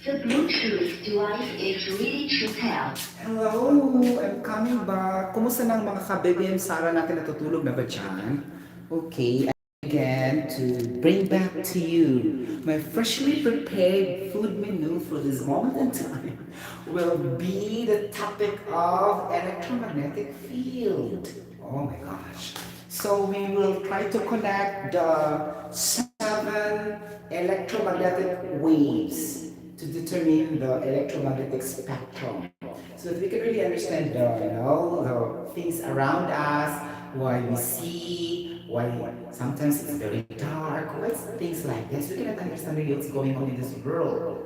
The Bluetooth device is ready to pair. Hello! I'm coming back. Kumusta ng mga kabebe and Sara natin natutulog na ba dyan? Okay, again to bring back to you my freshly prepared food menu for this moment in time will be the topic of electromagnetic field. Oh my gosh. So we will try to connect the 7 electromagnetic waves to determine the electromagnetic spectrum so that we can really understand the things around us, why we see, why sometimes it's very dark, why things like this. We cannot understand really what's going on in this world.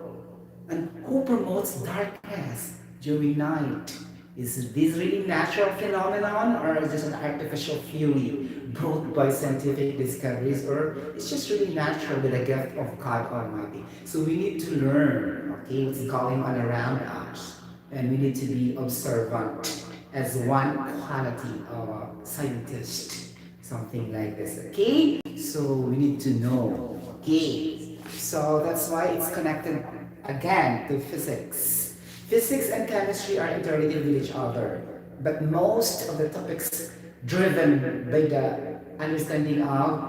And who promotes darkness during night? Is this really natural phenomenon or is this an artificial theory brought by scientific discoveries or it's just really natural with a gift of God Almighty? So we need to learn, okay, what's going on around us. And we need to be observant as one quality of a scientist. Something like this, okay? So we need to know, okay? So that's why it's connected again to physics. Physics and chemistry are interrelated with each other, but most of the topics driven by the understanding of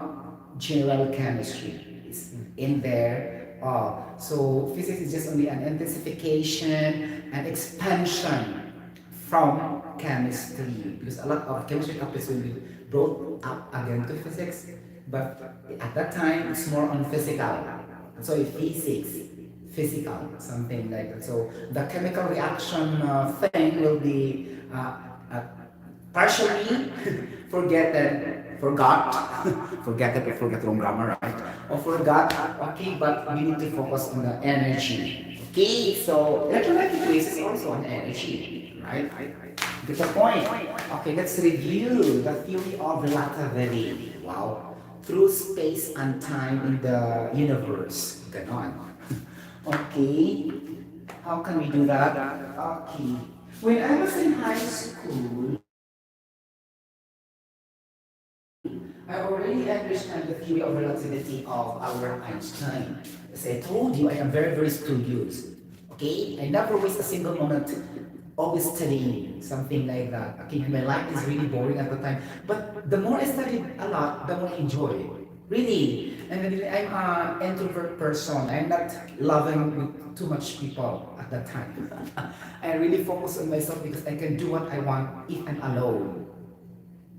general chemistry is in there. So physics is just only an intensification and expansion from chemistry because a lot of chemistry topics will be brought up again to physics, but at that time it's more on physical. So physics, physical, something like that. So the chemical reaction thing will be uh, partially forgot, forget wrong grammar, right? Or forgot, okay, but we need to focus on the energy. Okay, so electromagnetic waves is also an energy, right? Get the point. Okay, let's review the theory of relativity. Wow. Through space and time in the universe. Ganon. Okay. How can we do that? Okay. When I was in high school, I already understand the theory of relativity of Albert Einstein. As I told you, I am very, very studious. Okay? I never waste a single moment always studying, something like that. Okay, my life is really boring at the time. But the more I studied a lot, the more I enjoy. Really. And then I'm an introvert person. I'm not loving with too much people at that time. I really focus on myself because I can do what I want if I'm alone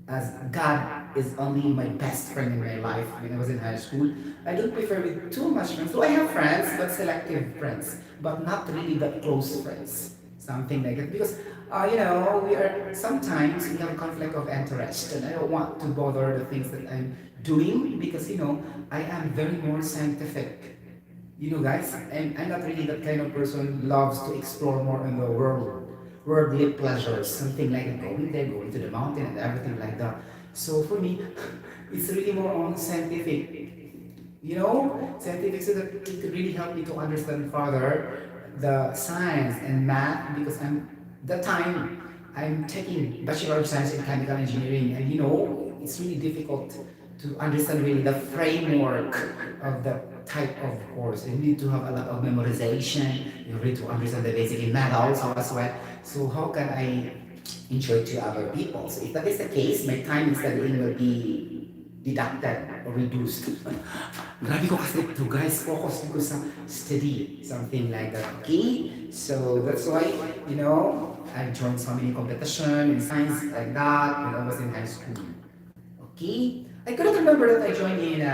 as God is only my best friend in my life when I was in high school. I don't prefer with too much friends. So I have friends, but selective friends, but not really that close friends. Something like that. Because, we are sometimes we have conflict of interest, and I don't want to bother the things that I'm doing because, I am very more scientific. Guys, I'm not really that kind of person who loves to explore more in the world, worldly pleasures, something like going there, going to the mountain and everything like that. So for me, it's really more on scientific, scientific so that it could really help me to understand further the science and math because that time I'm taking Bachelor of Science in Chemical Engineering and it's really difficult to understand really the framework of the type of course. You need to have a lot of memorization. You need to understand the basic math also as well. So how can I enjoy to other people? So if that is the case, my time in studying will be deducted or reduced. Grabe ko kasi ito guys, focus ko sa study, something like that. Okay? So that's why, I joined so many competition in science like that when I was in high school. Okay? I couldn't remember that I joined in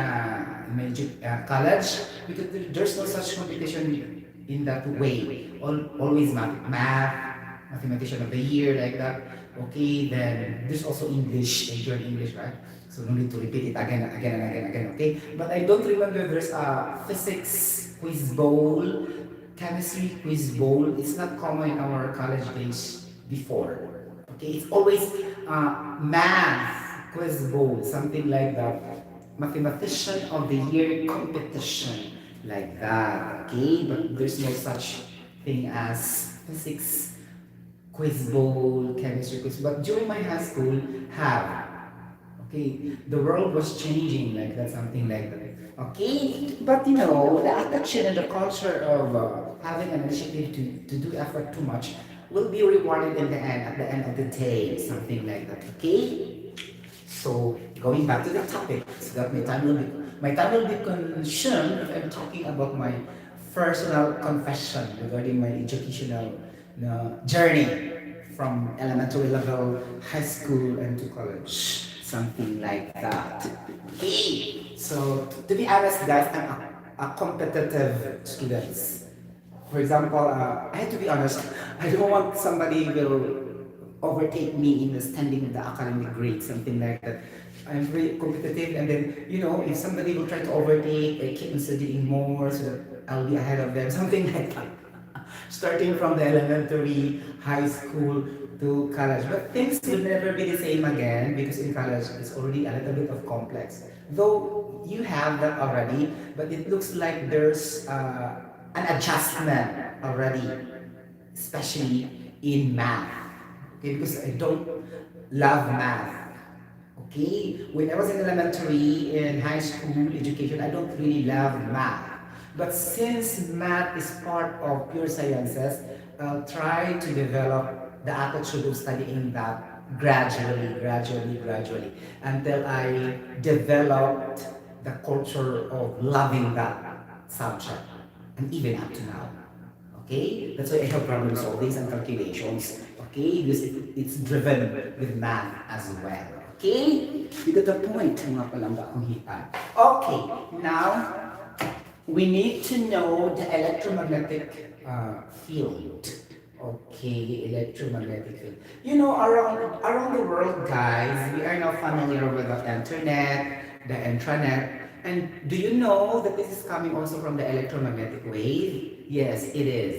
college because there's no such competition in that way. Always mathematician of the year like that. Okay, then there's also English. I joined English, right? So no need to repeat it again and again and again and again. Okay, but I don't remember there's a physics quiz bowl, chemistry quiz bowl. It's not common in our college days before. Okay, it's always math quiz bowl, something like that. Mathematician of the year competition, like that. Okay, but there's no such thing as physics quiz bowl, chemistry quiz. But during my high school, have Okay, the world was changing like that, something like that. Okay, but the attitude and the culture of having an initiative to do effort too much will be rewarded in the end, at the end of the day, something like that. Okay, so going back to the topic, so that my time will be consumed if I'm talking about my personal confession regarding my educational journey from elementary level, high school, and to college, something like that. Okay, so to be honest, guys, I'm a competitive student. For example, I have to be honest, I don't want somebody will overtake me in the standing of the academic grade, something like that. I'm very competitive, and then if somebody will try to overtake, I keep on studying more so that I'll be ahead of them, something like that. Starting from the elementary, high school to college, but things will never be the same again because in college it's already a little bit of complex. Though you have that already, but it looks like there's an adjustment already, especially in math. Okay, because I don't love math. Okay, when I was in elementary and high school education, I don't really love math. But since math is part of pure sciences, I'll try to develop the attitude of studying that gradually, until I developed the culture of loving that subject, and even up to now. Okay? That's why I have problem solving and calculations. Okay? Because it's driven with math as well. Okay? You got the point, mga palangga kong hipan. Okay, now we need to know the electromagnetic field. Okay, electromagnetic field. Around the world, guys, we are now familiar with the internet, the intranet, and do you know that this is coming also from the electromagnetic wave? Yes, it is.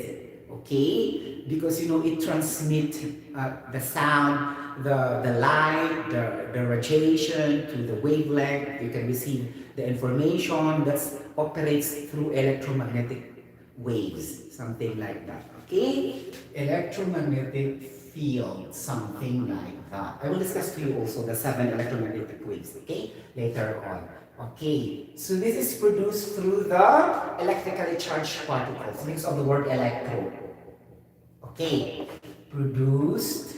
Okay, because it transmits the sound, the light, the radiation to the wavelength. You can receive the information that operates through electromagnetic waves, something like that. Okay, electromagnetic field, something like that. I will discuss to you also the 7 electromagnetic waves. Okay, later on. Okay, so this is produced through the electrically charged particles, mix of the word electro. Okay, produced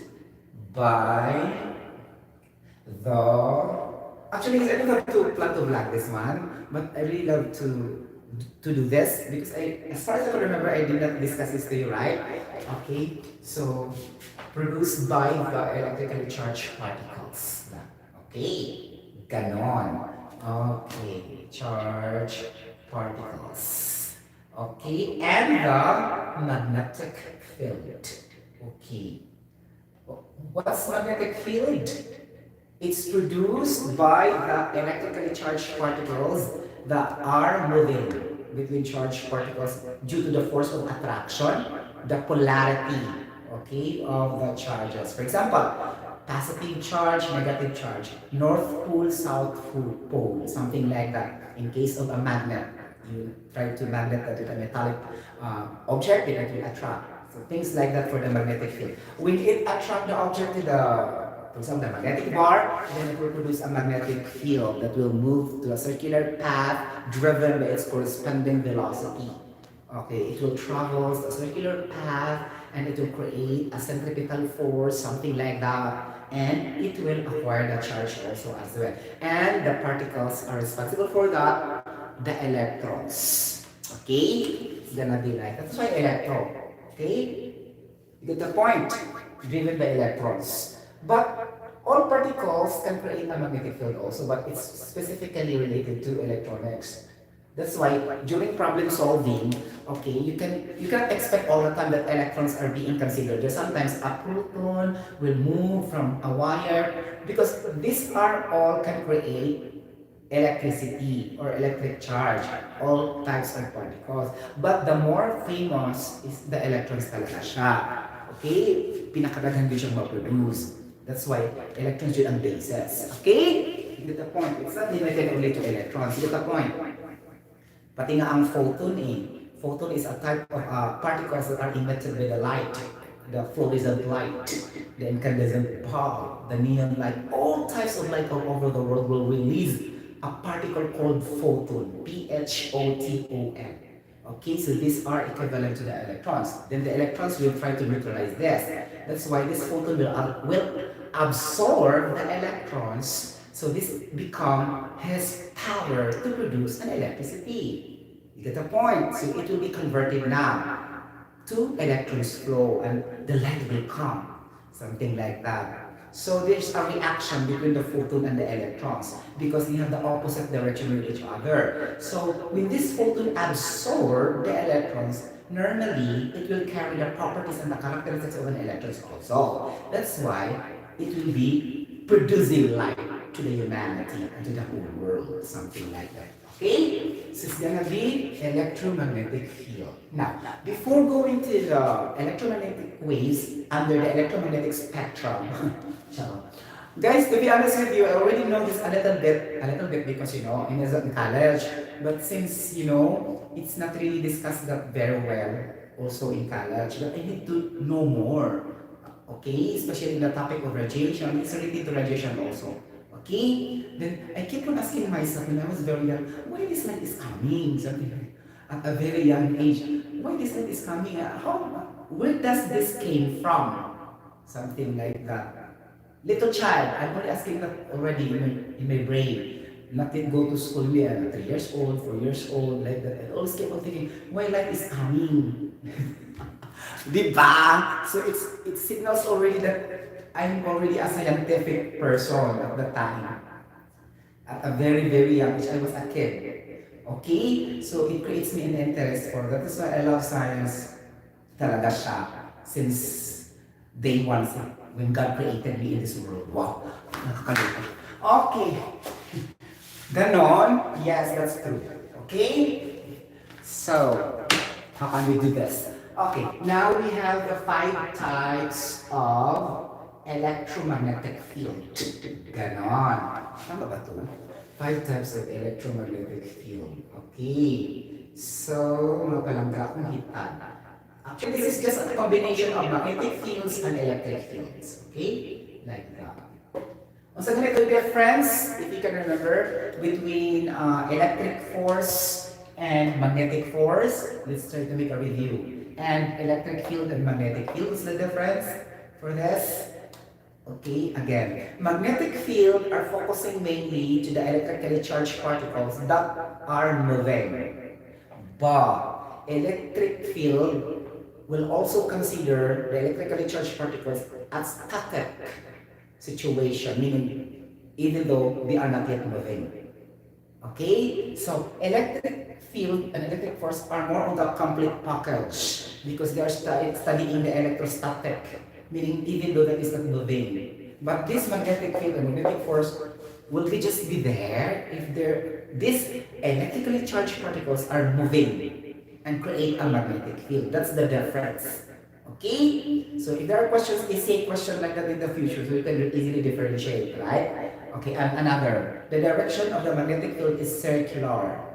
by the... Actually, I don't have to plan to vlog this one, but I really love to do this because as far as I can remember, I did not discuss this to you, right? Okay, so produced by the electrically charged particles. Okay, ganon. Okay, charged particles. Okay, and the magnetic field. Okay, what's magnetic field? It's produced by the electrically charged particles that are moving between charged particles due to the force of attraction, the polarity, okay, of the charges. For example, positive charge, negative charge, north pole, south pole, something like that. In case of a magnet, you try to magnet that with a metallic object, it will attract. So things like that for the magnetic field. When it attracts the object to for example, the magnetic bar, then it will produce a magnetic field that will move to a circular path driven by its corresponding velocity. Okay, it will travel a circular path and it will create a centripetal force, something like that, and it will acquire the charge also as well. And the particles are responsible for that, the electrons. Okay, it's gonna be like that's why electron. Okay, you get the point. Driven by electrons. But all particles can create a magnetic field also, but it's specifically related to electronics. That's why during problem solving, okay, you cannot expect all the time that electrons are being considered. There's sometimes a proton will move from a wire because these are all can create electricity or electric charge, all types of particles. But the more famous is the electrons talaga siya. Okay? Pinakadaghan din siyang ma-produce. That's why electrons yun ang basis. Okay? You get the point. It's not limited only to electrons. You get the point. Pati nga ang photon Photon is a type of particles that are emitted by the light. the fluorescent light, the incandescent bulb, the neon light, all types of light all over the world will release a particle called photon, Photon. Okay, so these are equivalent to the electrons. Then the electrons will try to neutralize this. That's why this photon will absorb the electrons. So this become his power to produce an electricity. You get the point? So it will be converted now to electrons flow and the light will come. Something like that. So there's a reaction between the photon and the electrons because they have the opposite direction with each other. So when this photon absorbs the electrons, normally it will carry the properties and the characteristics of an electron also. That's why it will be producing light to the humanity and to the whole world, something like that. Okay? So it's gonna be electromagnetic field. Now, before going to the electromagnetic waves under the electromagnetic spectrum, guys, to be honest with you, I already know this a little bit because in college, but since it's not really discussed that very well also in college, but I need to know more. Okay, especially in the topic of radiation, it's related to radiation also. Okay, then I keep on asking myself when I was very young, why this light is coming? Something like at a very young age, why this light is coming? Where does this came from? Something like that. Little child, I'm only asking that already in my brain. Not yet go to school, me, 3 years old, 4 years old, like that. I always keep on thinking, why light is coming? Diba? So it signals already that I'm already a scientific person at the time. At a very, very young age, I was a kid. Okay? So it creates me an interest for that. That's why I love science talaga siya since day one when God created me in this world. Wow! Nakakalimutan. Okay. Ganon? Yes, that's true. Okay? So, how can we do this? Okay, now we have the 5 types of electromagnetic field. Ganon. Tama ba ito? 5 types of electromagnetic field. Okay. So, mapalangga akong hitan. Actually, this is just a combination of magnetic fields and electric fields. Okay? Like that. So, ganito dear friends, if you can remember, between electric force and magnetic force, let's try to make a review. And electric field and magnetic field, what's the difference for this? Okay, again, magnetic field are focusing mainly to the electrically charged particles that are moving. But electric field will also consider the electrically charged particles as static situation, meaning even though they are not yet moving. Okay? So electric field and electric force are more on the complete package because they are studying the electrostatic, meaning even though that is not moving. But this magnetic field and magnetic force will just be there if these electrically charged particles are moving and create a magnetic field. That's the difference. Okay? So if there are questions, essay question like that in the future, so you can easily differentiate, right? Okay, and another. The direction of the magnetic field is circular.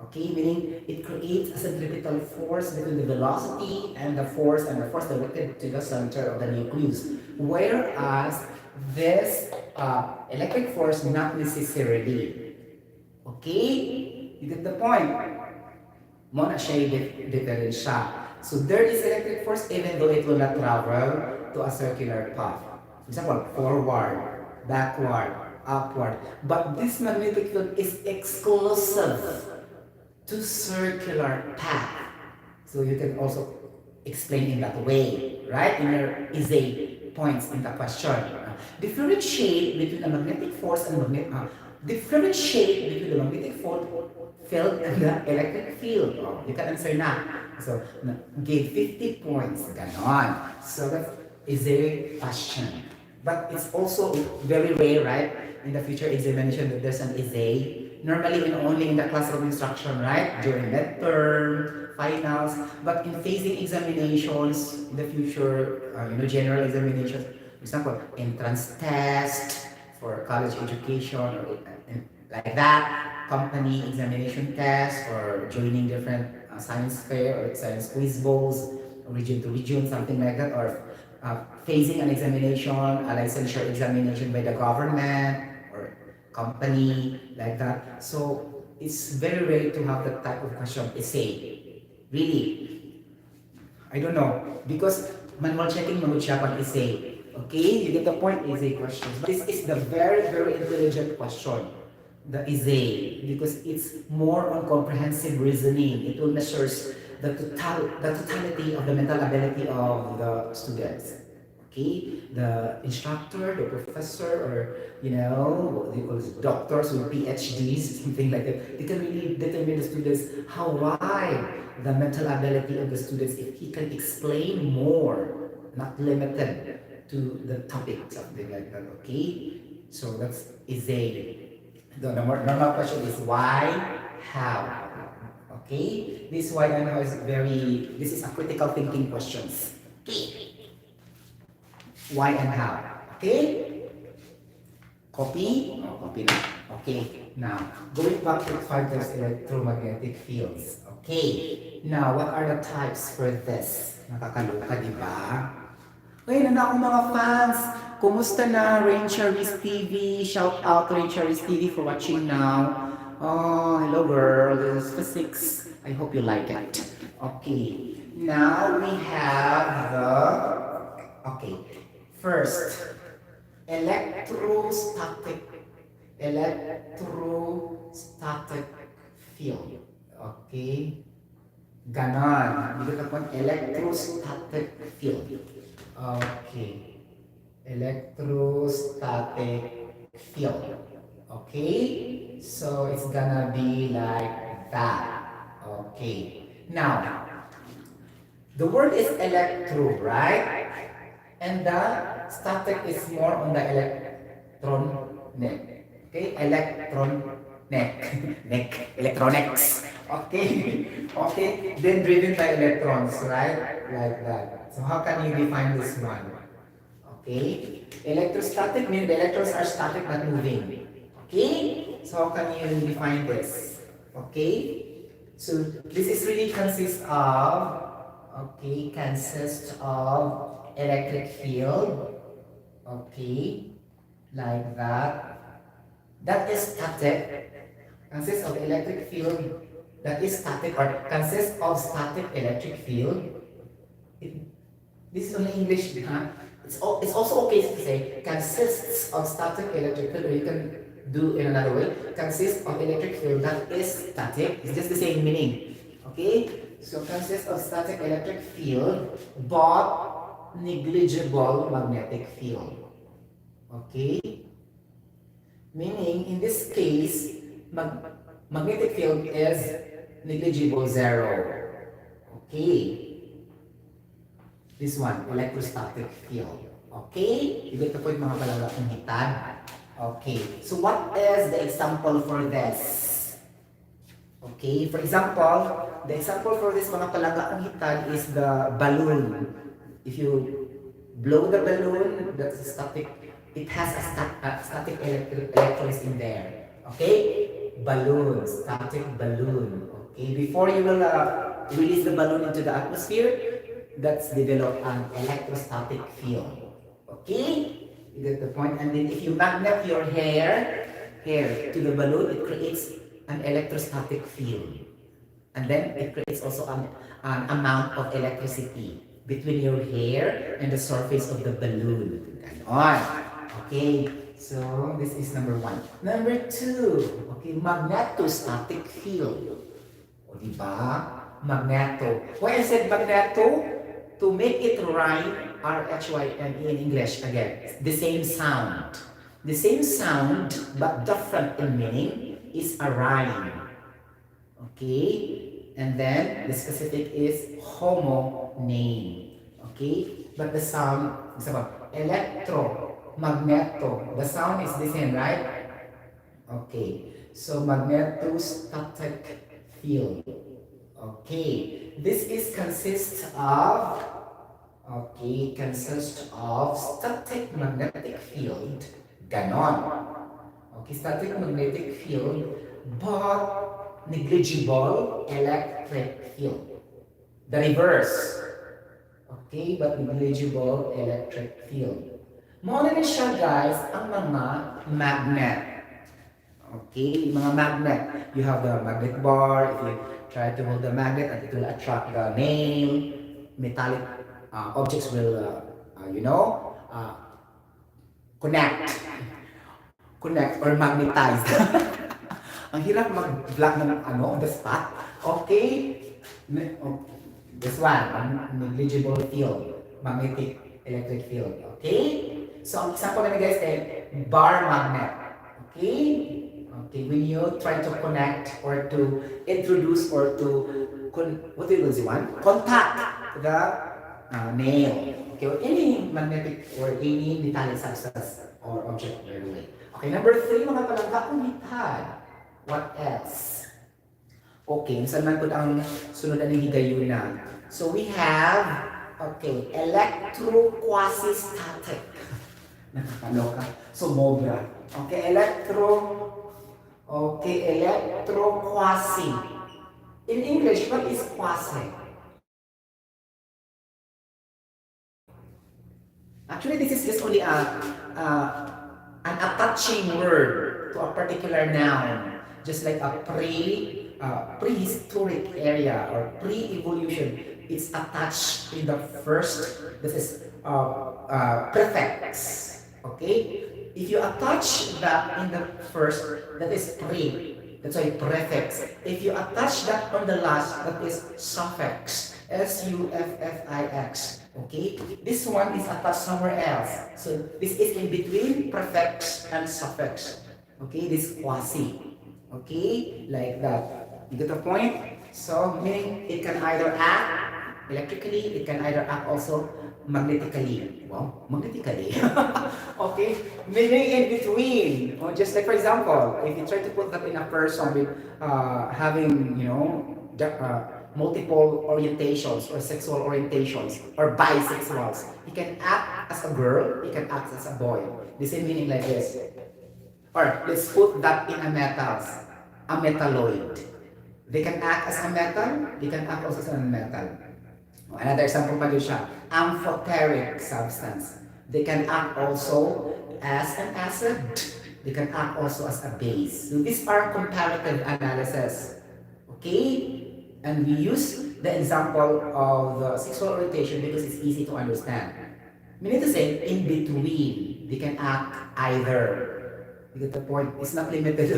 Okay, meaning it creates a centripetal force between the velocity and the force directed to the center of the nucleus. Whereas this electric force, not necessarily. Okay? You get the point? Mona siya different siya. So there is electric force even though it will not travel to a circular path. For example, forward, backward, upward. But this magnetic field is exclusive to circular path. So you can also explain in that way, right? In your essay points in the question. Differentiate between the magnetic force and differentiate between the magnetic field and the electric field. Oh, you can answer na. So, give 50 points. Ganon. So, that is a question. But it's also very rare, right? In the future examination that there's an essay. Normally, only in the classroom instruction, right? During midterm, finals. But in phasing examinations, in the future, general examinations, for example, entrance test for college education, or like that, company examination test for joining different science fair or science quiz bowls, region to region, something like that, or facing an examination, a licensure examination by the government or company like that. So it's very rare to have that type of question essay. Really, I don't know because manual checking mode siya pag essay. Okay, you get the point. Essay questions. But this is the very very intelligent question. The essay because it's more on comprehensive reasoning. It will measures the totality of the mental ability of the students. Okay, the instructor, the professor, or what they call it, doctors with PhDs, something like that. They can really determine the students how wide the mental ability of the students if he can explain more, not limited to the topic, something like that. Okay, so that's essay. The normal question is why, how. Okay, this why and how is this is a critical thinking questions. Okay, why and how. Okay, copy? Oh, copy na. Okay, now, going back to 5 times electromagnetic fields. Okay, now, what are the types for this? Nakakaloka, di ba? Uy, nana akong mga fans. Kumusta na, Rain Cherries TV? Shout out to Rain Cherries TV for watching now. Oh, hello girl. This is physics. I hope you like it. Okay. Now we have okay. First, electrostatic field. Okay. Ganon. Dito na po electrostatic field. Okay. Electrostatic field. Okay? So it's gonna be like that. Okay. Now, the word is electro, right? And the static is more on the electron neck. Okay? Electron neck. Electronics. Okay? Okay? Then driven by electrons, right? Like that. So how can you define this one? Okay? Electrostatic means the electrons are static not moving. Okay? So how can you define this? Okay? So this is really consists of electric field. Okay? Like that. That is static. Consists of electric field that is static or consists of static electric field. This is only English, huh? It's also okay to say consists of static electric field, or you can do in another way. Consists of electric field that is static. It's just the same meaning. Okay? So consists of static electric field but negligible magnetic field. Okay? Meaning in this case, magnetic field is negligible, zero. Okay? This one, electrostatic field. Okay? You get the point mga palalaking hitad. Okay. So what is the example for this? Okay. For example, the example for this mga palalaking hitad is the balloon. If you blow the balloon, that's a static. It has a static electrons in there. Okay? Balloon, static balloon. Okay? Before you will release the balloon into the atmosphere, that's develop an electrostatic field. Okay? You get the point? And then if you magnet your hair to the balloon, it creates an electrostatic field. And then it creates also an amount of electricity between your hair and the surface of the balloon. Ganon. Okay? So, this is number 1. Number 2, okay, magnetostatic field. O, diba? Magneto. Why I said magneto? To make it rhyme, R-H-Y-M-E in English, again, the same sound. The same sound, but different in meaning, is a rhyme. Okay? And then, the specific is homoname. Okay? But the sound is about electro, magneto. The sound is the same, right? Okay. So, magnetostatic field. Okay, this is consists of static magnetic field, ganon. Okay, static magnetic field, but negligible electric field. The reverse. Okay, but negligible electric field. Mauna na siya guys ang mga magnet. Okay, yung mga magnet. You have the magnet bar. If you try to hold the magnet, and it will attract the nail. Metallic objects will, connect. Connect or magnetize. Ang hirap mag-vlog ng on the spot. Okay? This one, negligible field. Magnetic electric field. Okay? So, ang example namin guys ay bar magnet. Okay? Okay, when you try to connect or to introduce or to, what do you want? Contact the nail. Okay, or any magnetic or any metallic substance or object railway. Okay, number 3, mga palangga, umitad. What else? Okay, saan man po ang sunod na higayunan? So we have, okay, electro-quasi-static. Nakakaloka. Sumobra. Okay, electro-quasi. In English, what is quasi? Actually, this is just only an attaching word to a particular noun. Just like a prehistoric area or pre-evolution, it's attached in the first, this is prefix. Okay? If you attach that in the first, that is pre. That's why prefix. If you attach that on the last, that is suffix. S-U-F-F-I-X. Okay? This one is attached somewhere else. So this is in between prefix and suffix. Okay? This quasi. Okay? Like that. You get the point? So, meaning it can either act electrically, it can either act also magnetically. Wow, magnetically. Okay? Meaning in between. Or just like for example, if you try to put that in a person with having, multiple orientations or sexual orientations or bisexuals, he can act as a girl, he can act as a boy. The same meaning like this. Or let's put that in a metalloid. They can act as a metal, they can act also as a metal. Another example pa din siya, amphoteric substance. They can act also as an acid, they can act also as a base. So these are comparative analysis. Okay? And we use the example of the sexual orientation because it's easy to understand. Meaning to say, in between, they can act either. You get the point? It's not limited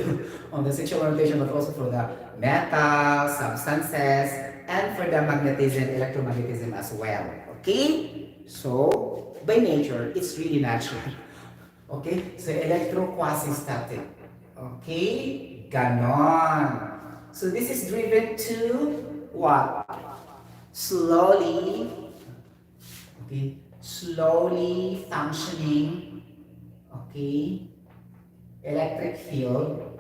on the sexual orientation, but also for the metal, substances, and for the magnetism, electromagnetism as well. Okay? So, by nature, it's really natural. Okay? So, electro-quasi-static. Okay? Ganon. So, this is driven to what? Slowly, okay? Slowly functioning, okay? Electric field.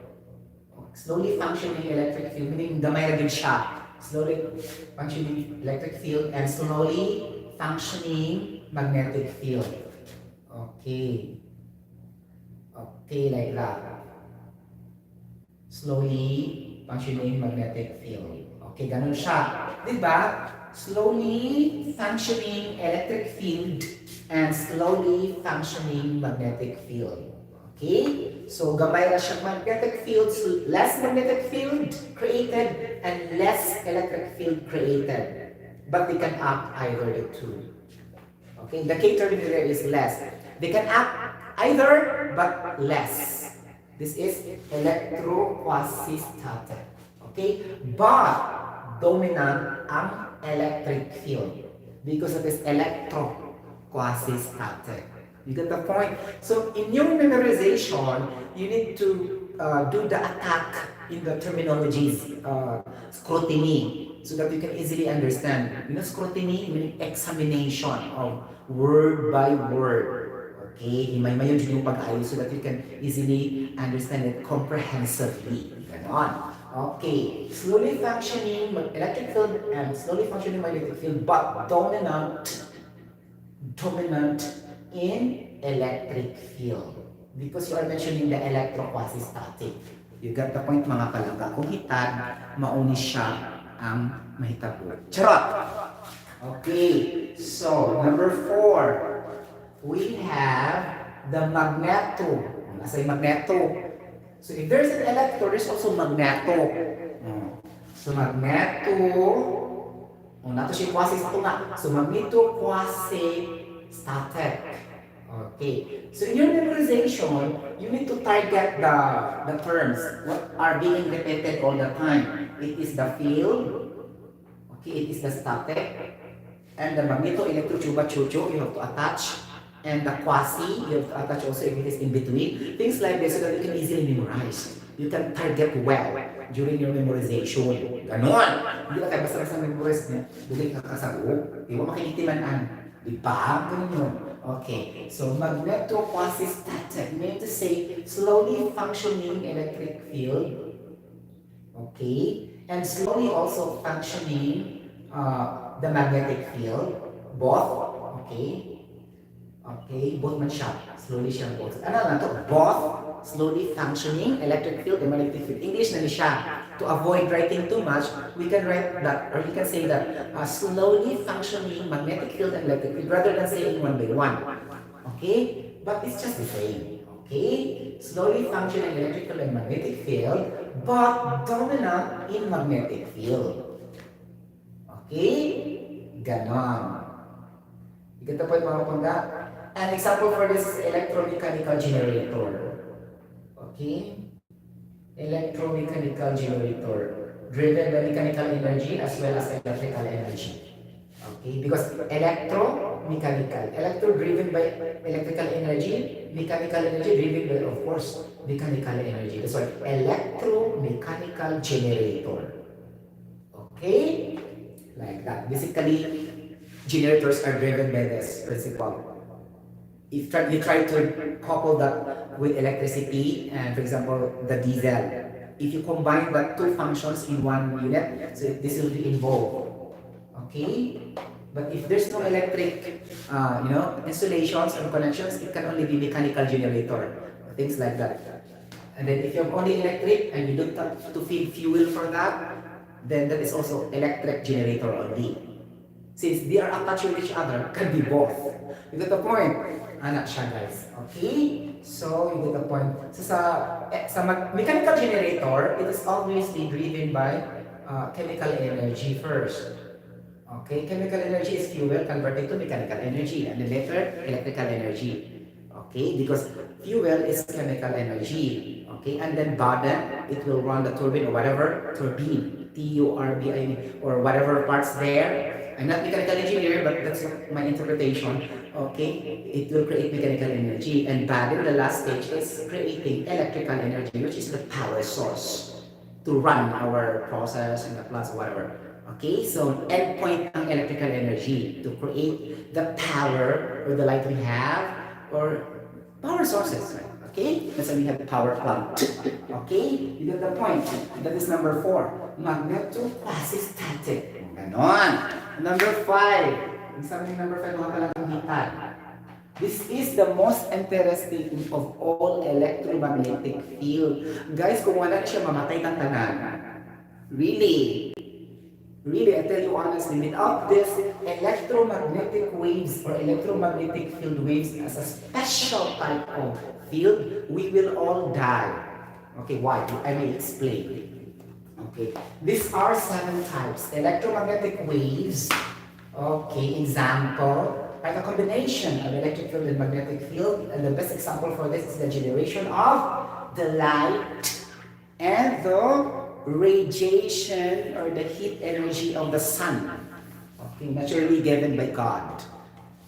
Slowly functioning electric field, meaning gamay ra gyud siya. Slowly functioning electric field and slowly functioning magnetic field. Okay. Okay, like that. Slowly functioning magnetic field. Okay, ganun siya. Diba? Slowly functioning electric field and slowly functioning magnetic field. Okay? So, gamay na siyang magnetic field, so less magnetic field created and less electric field created. But they can act either the two. Okay? The K term there is less. They can act either but less. This is electro-quasi-static. Okay? But, dominant ang electric field because it is electro-quasi-static. You get the point? So in your memorization, you need to do the attack in the terminologies, scrutiny, so that you can easily understand. You know, scrutiny meaning examination of word by word. Okay? Himay-mayon yung pag-ayos so that you can easily understand it comprehensively. Ganon. Okay. Slowly functioning electric field and slowly functioning magnetic field, but dominant in electric field because you are mentioning the electro-quasi-static. You got the point mga palangga. Kung hitad, mauni siya ang mahitabo. Charot! Okay, so number 4, we have the magneto. Nasa yung magneto. So if there's an electron, there's also magneto. So magneto, nato siya quasi ito nga. So magneto quasi static. Okay. So in your memorization, you need to target the terms. What are being repeated all the time? It is the field. Okay, it is the static. And the magneto electrochuba-chucho, you have to attach. And the quasi, you have to attach also if it is in between. Things like this so that you can easily memorize. You can target well during your memorization. Ganon! Hindi ka tayo basta-basta memorize niya. Dili ka kasagot. Di mo makikitimanan. Di ba? Ganon yun. Okay. So, magneto-quasi-static means to say slowly functioning electric field. Okay. And slowly also functioning the magnetic field. Both. Okay. Okay, both man siya. Slowly siya both. Ano na to? Both slowly functioning electric field and magnetic field. English na ni siya. To avoid writing too much, we can write that, or you can say that slowly functioning magnetic field and electric field rather than saying one by one. Okay? But it's just the same. Okay? Slowly functioning electrical and magnetic field, but dominant in magnetic field. Okay? Ganon. You get the point, mga kapangga? An example for this is electromechanical generator. Okay? Electromechanical generator. Driven by mechanical energy as well as electrical energy. Okay? Because electro driven by electrical energy, mechanical energy driven by, of course, mechanical energy. That's why electromechanical generator. Okay? Like that. Basically, generators are driven by this principle. If you try to couple that with electricity and, for example, the diesel, if you combine the two functions in one unit, so this will be involved. Okay? But if there's no electric, installations or connections, it can only be mechanical generator, things like that. And then if you have only electric and you don't have to feed fuel for that, then that is also electric generator only. Since they are attached with each other, can be both. You get the point? Anak siya, guys. Okay? So, you get the point. So, sa mechanical generator, it is obviously driven by chemical energy first. Okay? Chemical energy is fuel converted to mechanical energy, and then later, electrical energy. Okay? Because fuel is chemical energy. Okay? And then burden, it will run the turbine or whatever, turbine, T-U-R-B-I-N, or whatever parts there. I'm not mechanical engineer, but that's my interpretation. Okay, it will create mechanical energy, and burden, the last stage, is creating electrical energy, which is the power source to run our process and the plants, whatever. Okay, so end point ng electrical energy to create the power or the light we have or power sources, right? Okay, that's why we have the power plant. Okay, you get the point. That is number 4. Magneto-quasi-static. Ganon. Number 5. Sabi ng number 5, mga kalanggitan. This is the most interesting of all electromagnetic field. Guys, kung wala na siya, mamatay ng tanan. Really, I tell you honestly, without this electromagnetic waves or electromagnetic field waves as a special type of field, we will all die. Okay, why? I may explain. Okay, these are 7 types. Electromagnetic waves, okay, example, like a combination of electric field and magnetic field, and the best example for this is the generation of the light and the radiation or the heat energy of the sun. Okay, naturally given by God.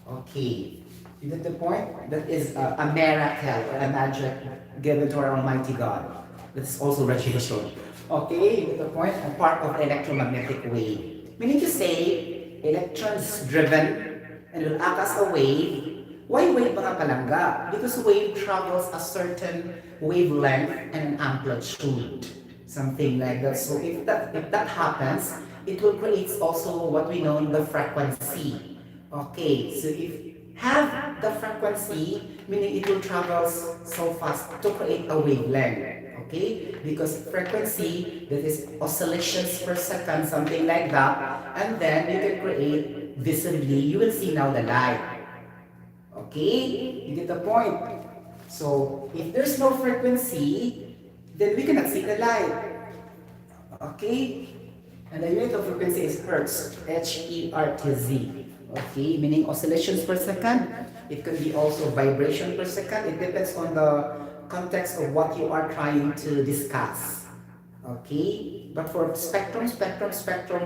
Okay, you get the point? That is a miracle or a magic given to our Almighty God. That's also radiation. Okay, you get the point? A part of electromagnetic wave. Meaning to say, electrons driven and will act as a wave. Why wave, mga palangga? Because wave travels a certain wavelength and an amplitude. Something like that. So if that happens, it will create also what we know the frequency. Okay, so if have the frequency, meaning it will travel so fast to create a wavelength. Okay, because frequency, that is oscillations per second, something like that, and then you can create visibly, you will see now the light. Okay? You get the point? So, if there's no frequency, then we cannot see the light. Okay? And the unit of frequency is hertz, H-E-R-T-Z. Okay? Meaning oscillations per second. It can be also vibration per second. It depends on the context of what you are trying to discuss. Okay? But for spectrum,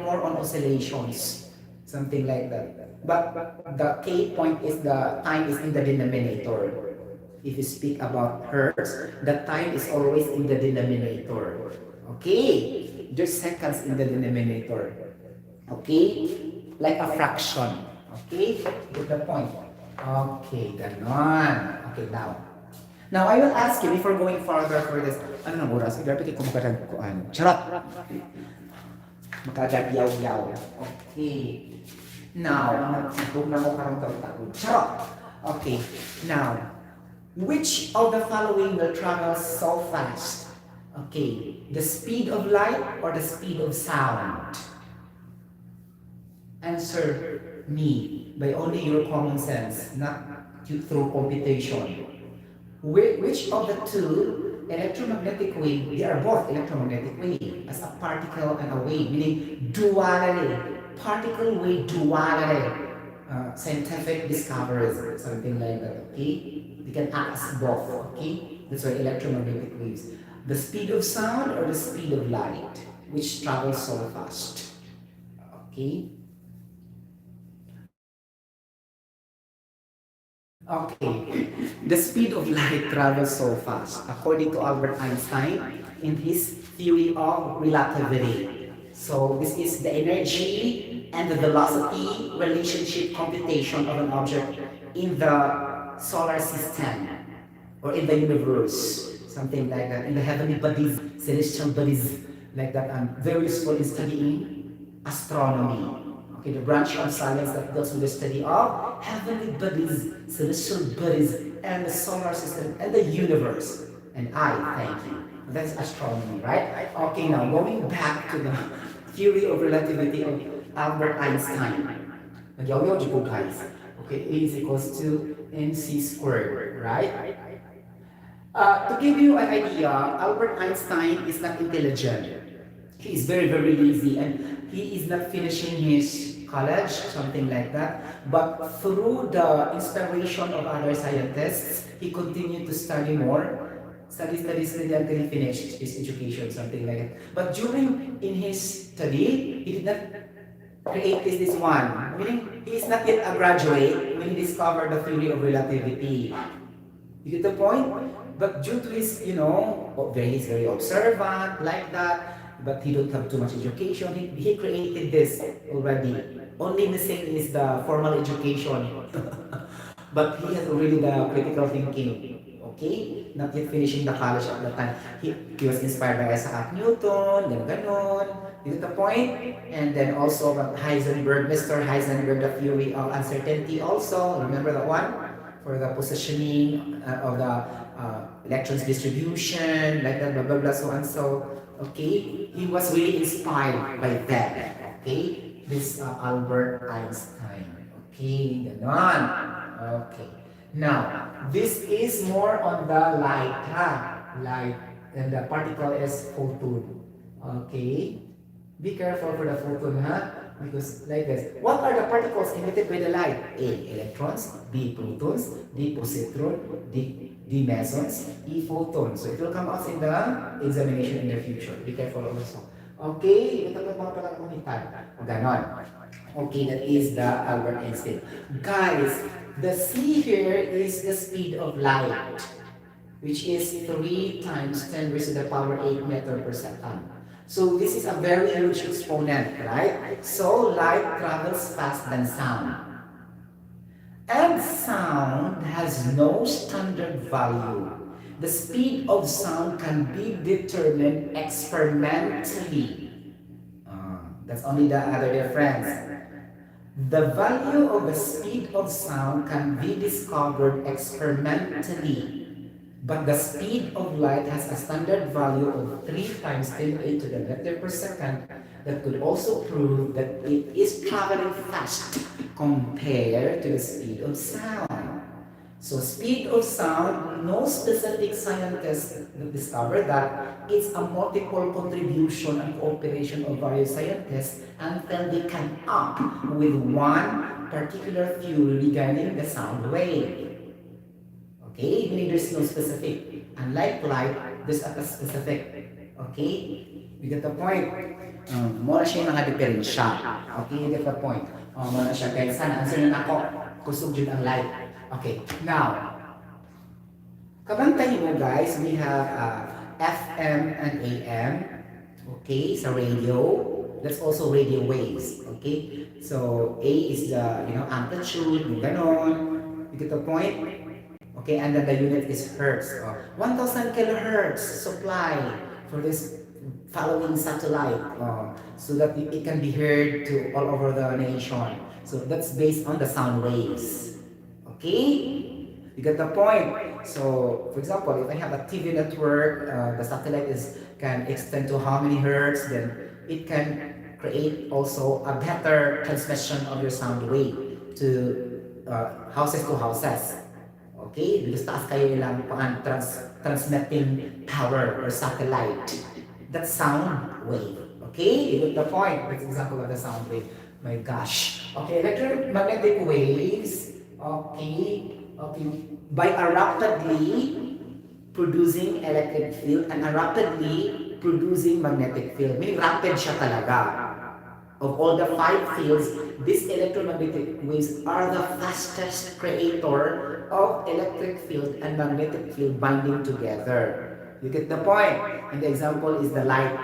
more on oscillations. Something like that. But the key point is the time is in the denominator. If you speak about hertz, the time is always in the denominator. Okay? There's seconds in the denominator. Okay? Like a fraction. Okay? Get the point. Okay, ganon. Okay, now. Now, I will ask you, before going further for this, ano nang oras? Dapat ko makatagpuan. Charot! Makagagyaw-yaw. Okay. Now, nagtutog na mo karong tawag. Charot! Okay. Now, which of the following will travel so fast? Okay. The speed of light or the speed of sound? Answer me by only your common sense, not through computation. Which of the two electromagnetic wave, they are both electromagnetic wave, as a particle and a wave, meaning duality, particle wave duality, scientific discoveries, something like that, okay? They can act as both, okay? That's why electromagnetic waves. The speed of sound or the speed of light, which travels so fast, okay? Okay, the speed of light travels so fast, according to Albert Einstein in his theory of relativity. So this is the energy and the velocity relationship computation of an object in the solar system or in the universe, something like that, in the heavenly bodies, celestial bodies, like that, and very useful in studying astronomy. Okay, the branch of science that deals with the study of heavenly bodies, celestial bodies, and the solar system, and the universe. And I thank you. That's astronomy, right? Okay, now going back to the theory of relativity of Albert Einstein. Nagyaw-yaw dito, guys. Okay, A is equals to mc squared, right? To give you an idea, Albert Einstein is not intelligent. He is very, very lazy, and he is not finishing his college, something like that. But through the inspiration of other scientists, he continued to study more, study until he finished his education, something like that. But during in his study, he did not create this one, meaning he is not yet a graduate when he discovered the theory of relativity. You get the point? But due to his, he's very observant, like that, but he don't have too much education. He created this already. Only missing is the formal education. But he has already the critical thinking. Okay? Not yet finishing the college at the time. He was inspired by Isaac Newton, then ganon. You get the point? And then also Heisenberg, Mr. Heisenberg, the theory of uncertainty also. Remember that one? For the positioning of the electrons distribution, like that, blah, blah, blah, so and so. Okay, he was really inspired by that. Okay, this Albert Einstein. Okay, ganon. Okay, now this is more on the light, light, and the particle is photon. Okay, be careful for the photon, because like this. What are the particles emitted by the light? A. Electrons. B. Protons. D. Positron. D mesons, E photons. So it will come out in the examination in the future. Be careful also. Okay, ito po mga palang kumitan. Ganon. Okay, that is the Albert Einstein. Guys, the C here is the speed of light, which is 3 times 10 raised to the power 8 meter per second. So this is a very huge exponent, right? So light travels fast than sound. And sound has no standard value. The speed of sound can be determined experimentally. That's only the other difference. The value of the speed of sound can be discovered experimentally. But the speed of light has a standard value of 3 times 10 to the meter per second, that could also prove that it is traveling fast compared to the speed of sound. So speed of sound, no specific scientist discovered that. It's a multiple contribution and cooperation of various scientists until they come up with one particular theory regarding the sound wave. Okay, meaning there's no specific. Unlike light, there's a specific. Okay, you get the point? Muna siya yung mga diferensya. Okay, you get the point? Muna siya. Kaya sana, answer na ako. Kusog yun ang light. Okay, now, kabantayin mo guys, we have FM and AM. Okay, sa radio. That's also radio waves. Okay, so A is the amplitude, ganon. You get the point? Okay, and then the unit is hertz. 1,000 kilohertz supply for this following satellite, so that it can be heard to all over the nation. So that's based on the sound waves. Okay, you get the point. So, for example, if I have a TV network, the satellite can extend to how many hertz, then it can create also a better transmission of your sound wave to houses to houses. Okay, because taas kayo ilang transmitting power or satellite. That's sound wave. Okay, you get the point. That's an example of the sound wave. My gosh. Okay, electromagnetic waves. Okay, by a rapidly producing electric field and a rapidly producing magnetic field. Meaning rapid siya talaga. Of all the 5 fields, these electromagnetic waves are the fastest creator of electric field and magnetic field binding together. You get the point? And the example is the light,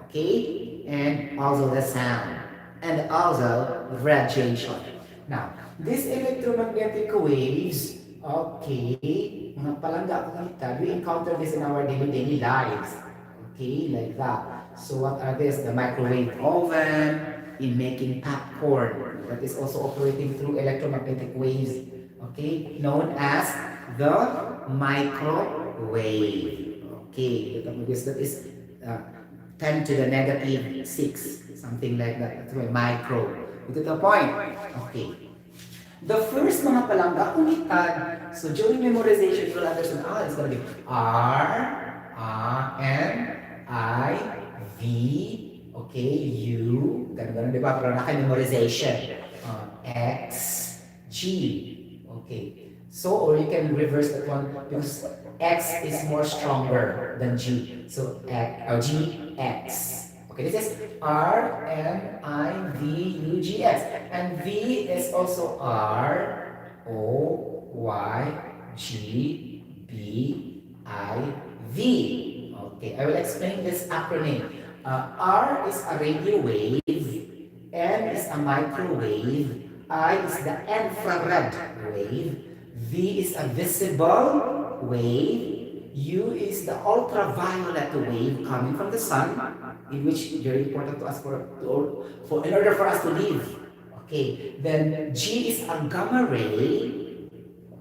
okay? And also the sound, and also radiation. Now, these electromagnetic waves, okay, mga palangga ko kita, we encounter this in our daily lives. Okay, like that. So what are these? The microwave oven in making popcorn that is also operating through electromagnetic waves, okay, known as the microwave. Okay, that is 10 to the negative 6, something like that. That's why micro. You get the point? Okay. The first mga palangga kumitan, so during memorization, you'll understand, it's going to be R, N, I, V, okay, U, ganun-ganun, di ba? Para naka-memorization. X, G, okay. So, or you can reverse that one because X is more stronger than G. So, G, X. Okay, this is R, N, I, V, U, G, X. And V is also R, O, Y, G, B, I, V. Okay, I will explain this acronym. R is a radio wave, N is a microwave, I is the infrared wave, V is a visible wave, U is the ultraviolet wave coming from the sun, in which is very important to us in order for us to live. Okay, then G is a gamma ray,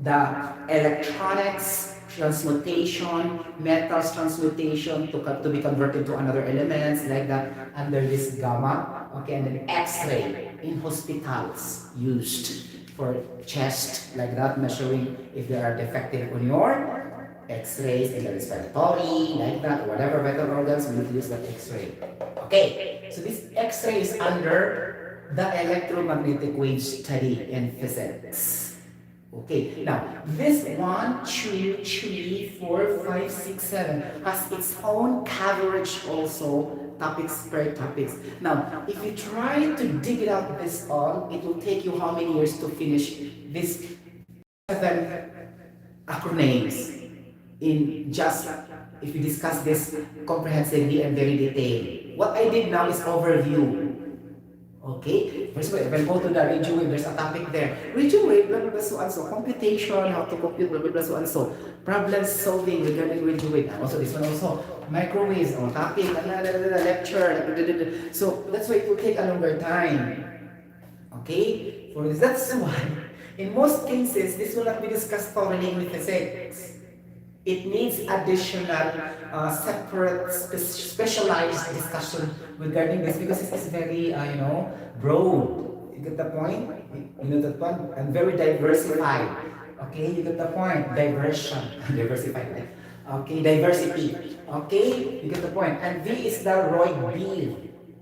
the electronics transmutation, metals transmutation to be converted to another elements like that under this gamma. Okay, and then X-ray in hospitals used for chest like that, measuring if they are defective on your X-rays in the respiratory like that, or whatever vital organs we use that X-ray. Okay, so this X-ray is under the electromagnetic wave study in physics. Okay, now this 1, 2, 3, 4, 5, 6, 7 has its own coverage also, topics per topics. Now, if you try to dig it out this all, it will take you how many years to finish this 7 acronyms in just, if you discuss this comprehensively and very detailed. What I did now is overview. Okay, first of all, if I go to the radio wave, there's a topic there. Radio wave, blah, blah, blah, so and so. Computation, how to compute, blah, blah, blah, so and so. Problem solving regarding radio wave. And also, this one also. Microwaves, topic, lecture, so that's why it will take a longer time. Okay, for this, that's why, in most cases, this will not be discussed thoroughly in physics. It needs additional separate specialized discussion regarding this because it is very broad. You get the point? You know that one? And very diversified. Okay, you get the point? Diversion. Diversified, right? Okay, diversity. Okay, you get the point. And V is the Roy B.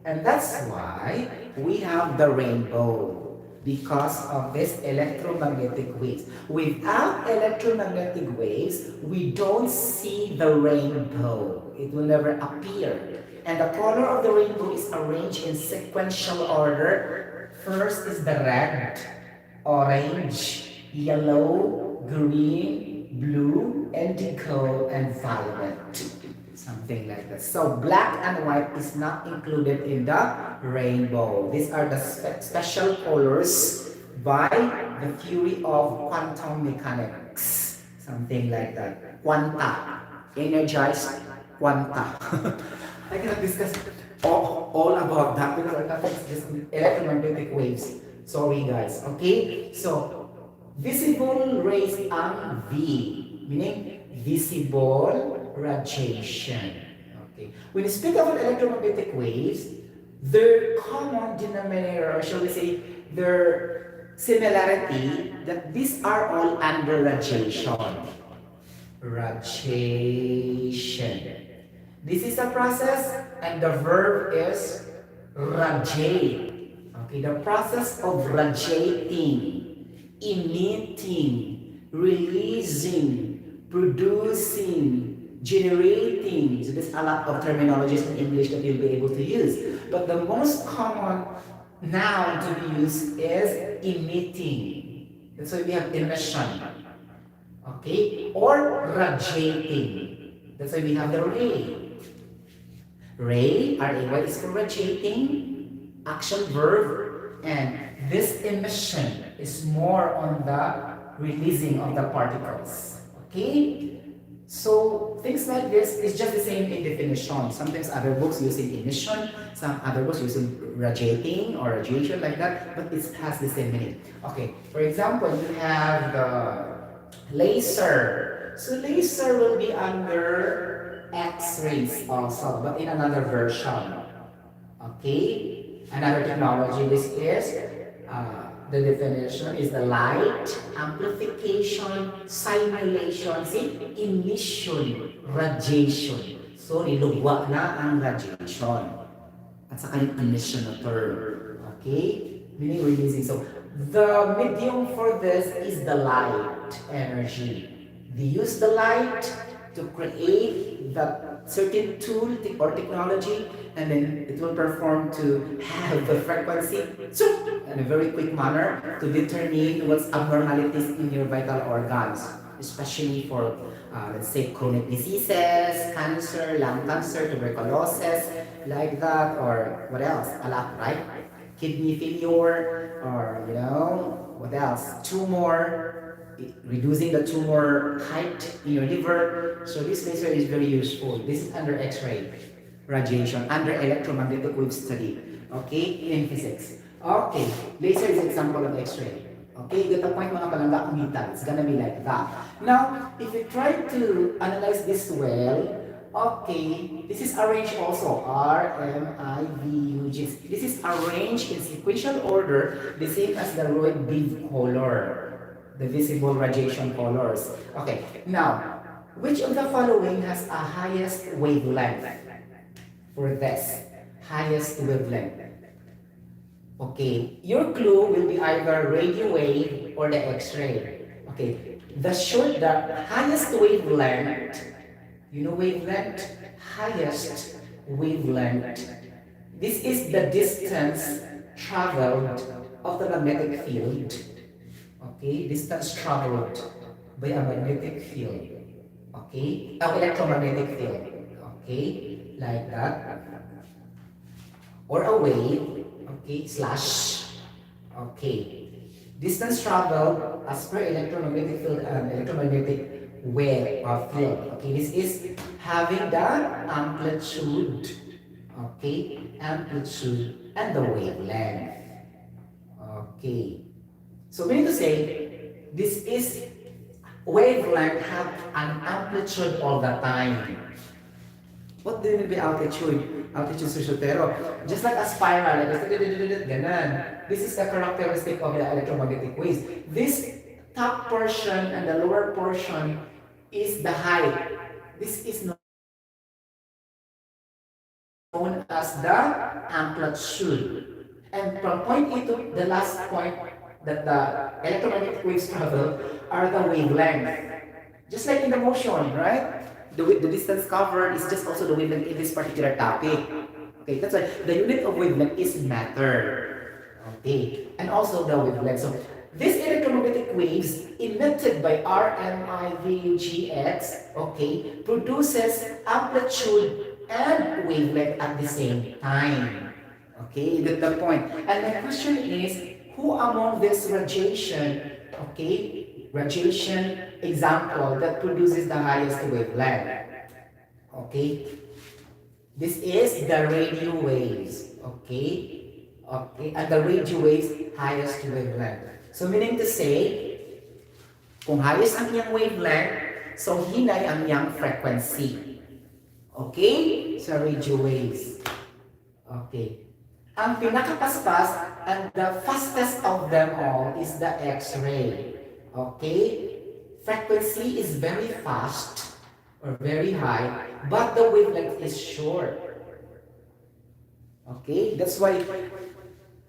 And that's why we have the rainbow because of this electromagnetic waves. Without electromagnetic waves, we don't see the rainbow. It will never appear. And the color of the rainbow is arranged in sequential order. First is the red, orange, yellow, green, blue, indigo, and violet. Something like that. So black and white is not included in the rainbow. These are the special colors by the theory of quantum mechanics. Something like that. Quanta. Energized quanta. I cannot discuss all about that because our topic is just electromagnetic waves. Sorry guys. Okay? So visible rays are V, meaning visible radiation. Okay. When you speak about electromagnetic waves, their common denominator, or shall we say, their similarity, that these are all under radiation. Radiation. This is a process, and the verb is radiate. Okay, the process of radiating, emitting, releasing, producing, generating. So there's a lot of terminologies in English that you'll be able to use. But the most common noun to be used is emitting. That's why we have emission. Okay? Or radiating. That's why we have the ray. Ray, R-A-Y, is for radiating, action verb, and this emission is more on the releasing of the particles. Okay? So things like this is just the same in definition. Sometimes other books using emission, some other books using radiating or radiation like that, but it has the same meaning. Okay, for example, you have the laser. So laser will be under X-rays also, but in another version. Okay? Another technology, this is the definition is the light, amplification, simulation, see, emission, radiation. So, nilugwa na ang radiation. At saka yung emission na term. Okay? Meaning releasing. So, the medium for this is the light energy. They use the light to create that certain tool or technology, and then it will perform to have the frequency in a very quick manner to determine what's abnormalities in your vital organs, especially for let's say chronic diseases, cancer, lung cancer, tuberculosis, like that, or what else? A lot, right? Kidney failure, or what else? Tumor. Reducing the tumor height in your liver. So this laser is very useful. This is under X-ray radiation, under electromagnetic wave study. Okay, in physics. Okay, laser is an example of X-ray. Okay, you get the point mga palangga kumita. It's gonna be like that. Now, if you try to analyze this well, okay, this is arranged also R, M, I, V, U, G. This is arranged in sequential order, the same as the Roy B color. The visible radiation colors. Okay, now, which of the following has a highest wavelength for this? Highest wavelength. Okay, your clue will be either radio wave or the X-ray. Okay, the highest wavelength, wavelength? Highest wavelength. This is the distance traveled of the magnetic field. Okay, distance traveled by a magnetic field. Okay, electromagnetic field. Okay, like that. Or a wave. Okay, slash. Okay, distance traveled as per electromagnetic field and electromagnetic wave or field. Okay, this is having the amplitude. Okay, amplitude and the wavelength. Okay. So we need to say this is wavelength have an amplitude all the time. What do you mean by altitude? Altitude sa Sotero. Just like a spiral, like ganon. This is the characteristic of the electromagnetic waves. This top portion and the lower portion is the height. This is known as the amplitude. And from point A to the last point that the electromagnetic waves travel are the wavelength. Just like in the motion, right? The distance covered is just also the wavelength in this particular topic. Okay, that's why the unit of wavelength is matter. Okay, and also the wavelength. So these electromagnetic waves emitted by RMIVUGX, okay, produces amplitude and wavelength at the same time. Okay, that's the point. And my question is, who among this radiation, okay, radiation example that produces the highest wavelength? Okay, this is the radio waves. Okay, okay, and the radio waves highest wavelength. So meaning to say, kung highest ang iyang wavelength, so hinay ang iyang frequency. Okay, sa radio waves. Okay. Ang pinakapaspas and the fastest of them all is the X-ray. Okay? Frequency is very fast or very high, but the wavelength is short. Okay? That's why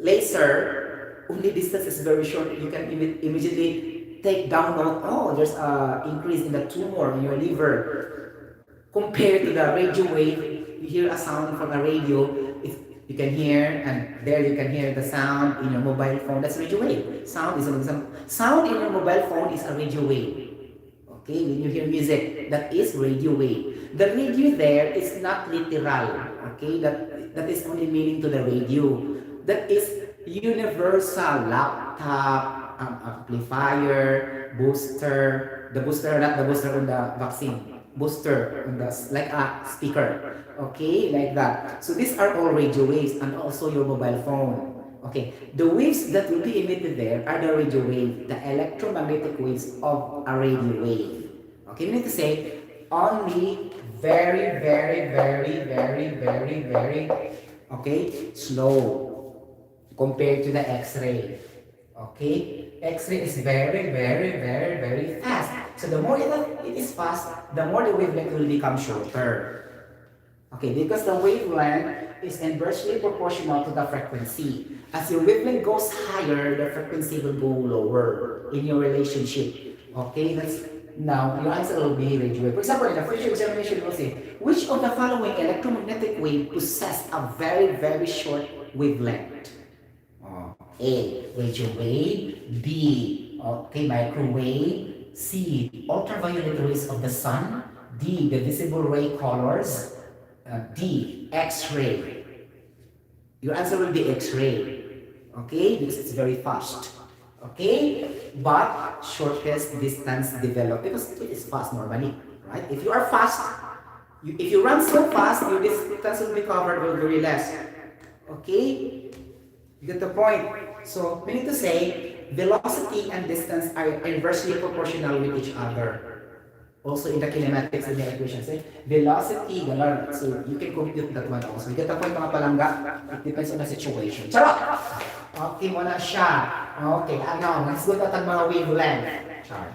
laser, only distance is very short. You can immediately take download, oh, there's an increase in the tumor in your liver. Compared to the radio wave, you hear a sound from a radio, you can hear, and there you can hear the sound in your mobile phone. That's radio wave. Sound is an example. Sound in your mobile phone is a radio wave. Okay, when you hear music, that is radio wave. The radio there is not literal. Okay, that is only meaning to the radio. That is universal laptop, amplifier, booster. The booster, not the booster on the vaccine. Booster on the, like a speaker. Okay, like that. So these are all radio waves and also your mobile phone. Okay, the waves that will be emitted there are the radio wave, the electromagnetic waves of a radio wave. Okay, we need to say only very, okay, slow compared to the X-ray. Okay, X-ray is very fast. So the more it is fast, the more the wavelength will become shorter. Okay, because the wavelength is inversely proportional to the frequency. As your wavelength goes higher, the frequency will go lower in your relationship. Okay, that's now your answer will be radio wave. For example, in the future examination, we'll say, which of the following electromagnetic wave possess a very short wavelength? A, radio wave. B, okay, microwave. C, ultraviolet rays of the sun. D, the visible ray colors. D, X-ray. Your answer will be X-ray. Okay, because it's very fast. Okay, but shortest distance developed because it is fast normally, right? If you are fast, if you run so fast, your distance will be covered very less. Okay, you get the point. So we need to say velocity and distance are inversely proportional with each other. Also in the kinematics in the equation, say velocity, ganon. So you can compute that one also. You get the point mga palangga? It depends on the situation. Charot! Okay mo na siya. Okay, ano, nagsugot natin mga wavelength. Charot.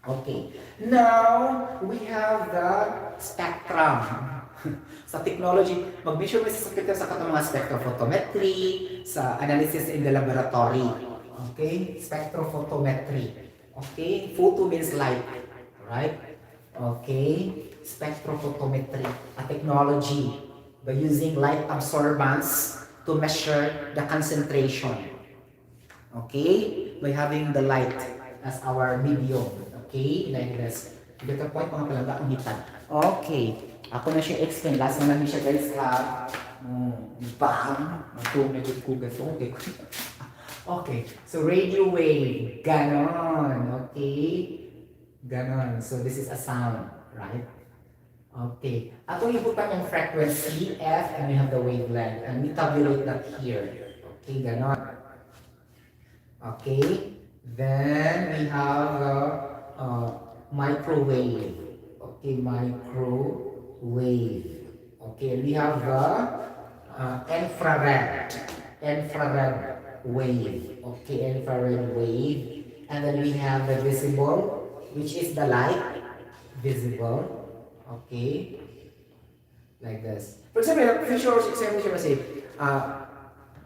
Okay. Now, we have the spectrum. Sa technology, mag-measure mo sa spectrum sa katong mga spectrophotometry, sa analysis in the laboratory. Okay? Spectrophotometry. Okay? Photo means light. Right? Okay? Spectrophotometry, a technology by using light absorbance to measure the concentration. Okay? By having the light as our medium. Okay? Like this. You get the point mga palangga, unitan. Okay. Ako na siya explain. Last na namin siya guys ha. Bang! Medyo kugas. Okay. Okay. So radio wave. Ganon. Okay? Ganon. So this is a sound, right? Okay. Atong ibutan yung frequency F and we have the wavelength and we tabulate that here. Okay, ganon. Okay. Then we have microwave. Okay, microwave. Okay, we have the infrared wave. Okay, infrared wave. And then we have the visible, which is the light, visible. Okay, like this. For example, example, say,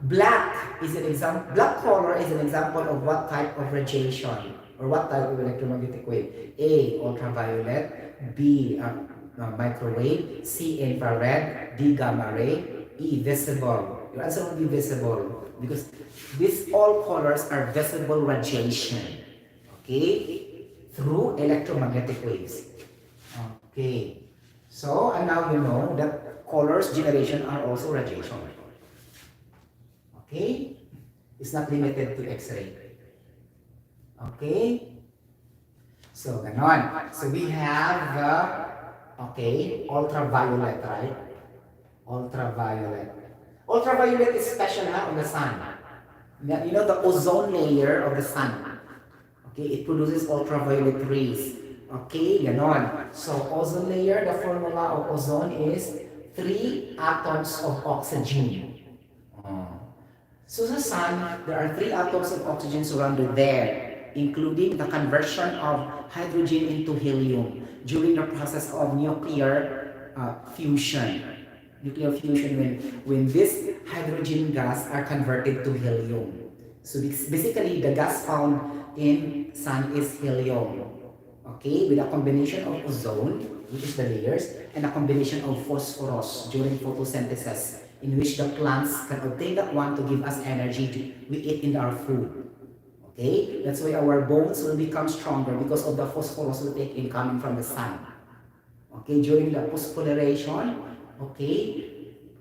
black is an example. Black color is an example of what type of radiation or what type of electromagnetic wave. A, ultraviolet. B, microwave. C, infrared. D, gamma ray. E, visible. Your answer will be visible because these all colors are visible radiation. Okay, through electromagnetic waves. Okay, so and now you know that colors generation are also radiation. Okay, it's not limited to X-ray. Okay, so ganon. So we have the ultraviolet, right? Ultraviolet. Ultraviolet is special on the sun. You know the ozone layer of the sun. Okay, it produces ultraviolet rays. Okay, ganon. So ozone layer, the formula of ozone is 3 atoms of oxygen. So sa sun, there are 3 atoms of oxygen surrounded there, including the conversion of hydrogen into helium during the process of nuclear fusion. Nuclear fusion when this hydrogen gas are converted to helium. So basically, the gas found in sun is helium. Okay, with a combination of ozone, which is the layers, and a combination of phosphorus during photosynthesis, in which the plants can obtain that one to give us energy we eat in our food. Okay, that's why our bones will become stronger because of the phosphorus we take in coming from the sun. Okay, during the phosphorylation, okay,